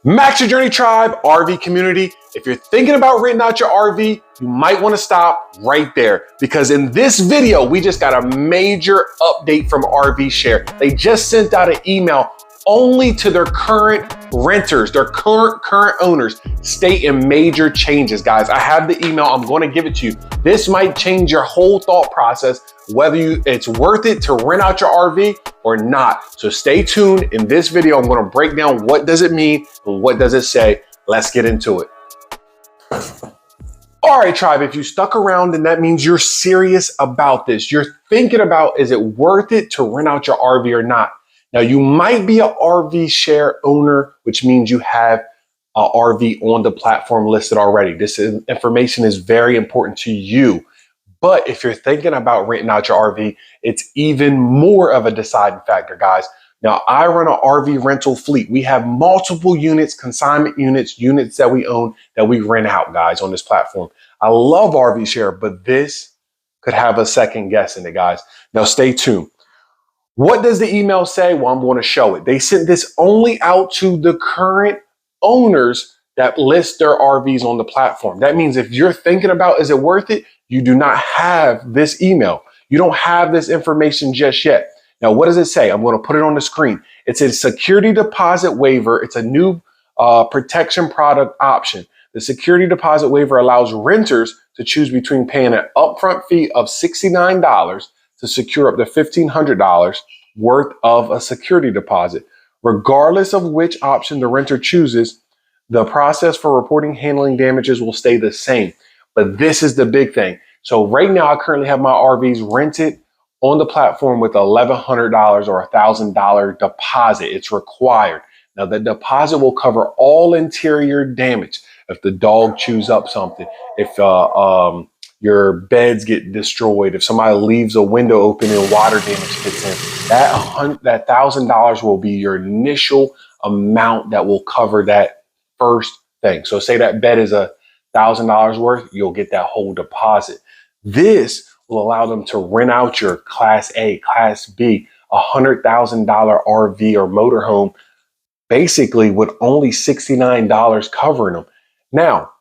Max Your Journey Tribe, RV community. If you're thinking about renting out your RV, you might want to stop right there because in this video, we just got a major update from RVShare. They just sent out an email only to their current renters, their current owners, stating major changes, guys. I have the email. I'm going to give it to you. This might change your whole thought process, whether it's worth it to rent out your RV or not. So stay tuned. In this video, I'm going to break down what does it mean and what does it say. Let's get into it. All right, tribe, if you stuck around, then that means you're serious about this. You're thinking about, is it worth it to rent out your RV or not? Now, you might be an RVShare owner, which means you have an RV on the platform listed already. This information is very important to you. But if you're thinking about renting out your RV, it's even more of a deciding factor, guys. Now, I run an RV rental fleet. We have multiple units, consignment units that we own that we rent out, guys, on this platform. I love RVShare, but this could have a second guess in it, guys. Now, stay tuned. What does the email say? Well, I'm going to show it. They sent this only out to the current owners that list their RVs on the platform. That means if you're thinking about, is it worth it? You do not have this email. You don't have this information just yet. Now, what does it say? I'm going to put it on the screen. It says security deposit waiver. It's a new protection product option. The security deposit waiver allows renters to choose between paying an upfront fee of $69 to secure up to $1,500 worth of a security deposit. Regardless of which option the renter chooses, the process for reporting handling damages will stay the same. But this is the big thing. So right now, I currently have my RVs rented on the platform with $1,100 or $1,000 deposit. It's required. Now, the deposit will cover all interior damage. If the dog chews up something, if your beds get destroyed, if somebody leaves a window open and water damage gets in, that $1,000 will be your initial amount that will cover that first thing. So say that bed is $1,000 worth, you'll get that whole deposit. This will allow them to rent out your Class A, Class B, $100,000 RV or motorhome, basically with only $69 covering them. Now,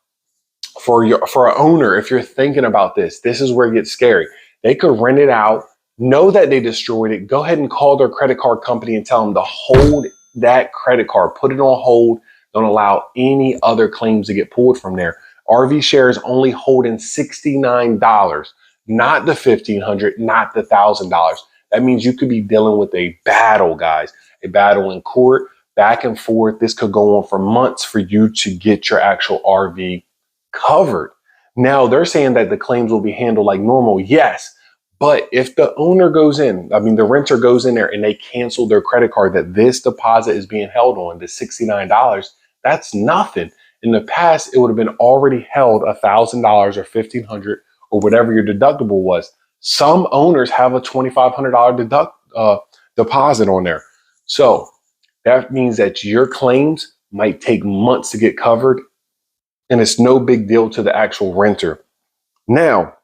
for an owner, if you're thinking about this, this is where it gets scary. They could rent it out, know that they destroyed it, go ahead and call their credit card company and tell them to hold that credit card, put it on hold, don't allow any other claims to get pulled from there. RVShare is only holding $69, not the $1,500, not the $1,000. That means you could be dealing with a battle, guys, a battle in court, back and forth. This could go on for months for you to get your actual RV covered. Now, they're saying that the claims will be handled like normal. Yes. But if the owner goes in, the renter goes in there and they cancel their credit card that this deposit is being held on, the $69, that's nothing. In the past, it would have been already held $1,000 or $1,500 or whatever your deductible was. Some owners have a $2,500 deposit on there. So that means that your claims might take months to get covered, and it's no big deal to the actual renter. Now,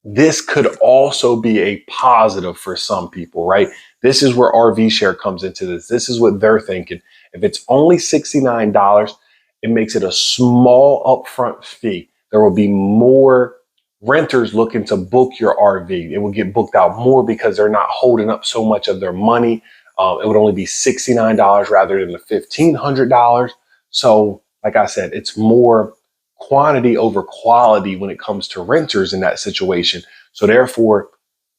this could also be a positive for some people, right? This is where RVShare comes into this. This is what they're thinking. If it's only $69, it makes it a small upfront fee. There will be more renters looking to book your RV. It will get booked out more because they're not holding up so much of their money. It would only be $69 rather than the $1,500. So, like I said, it's more quantity over quality when it comes to renters in that situation. So therefore,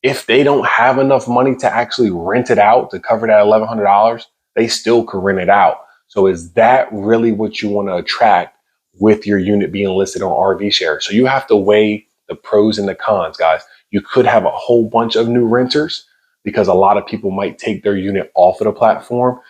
if they don't have enough money to actually rent it out to cover that $1,100, they still could rent it out. So is that really what you want to attract with your unit being listed on RVShare? So you have to weigh the pros and the cons, guys. You could have a whole bunch of new renters because a lot of people might take their unit off of the platform,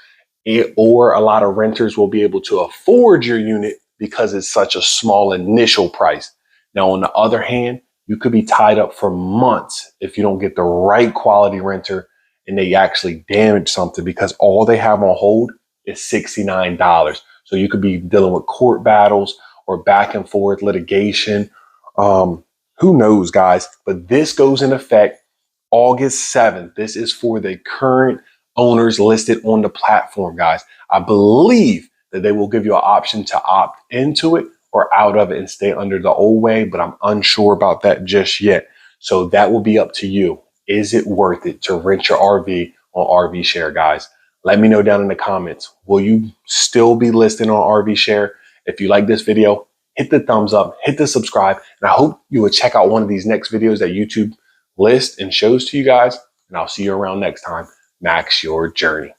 or a lot of renters will be able to afford your unit because it's such a small initial price. Now, on the other hand, you could be tied up for months if you don't get the right quality renter and they actually damage something because all they have on hold is $69. So you could be dealing with court battles or back and forth litigation. Who knows, guys? But this goes in effect August 7th. This is for the current owners listed on the platform, guys. I believe that they will give you an option to opt into it or out of it and stay under the old way, but I'm unsure about that just yet. So that will be up to you. Is it worth it to rent your RV on RV Share, guys? Let me know down in the comments. Will you still be listing on RV Share? If you like this video, hit the thumbs up, hit the subscribe, and I hope you will check out one of these next videos that YouTube lists and shows to you guys. And I'll see you around next time. Max your journey.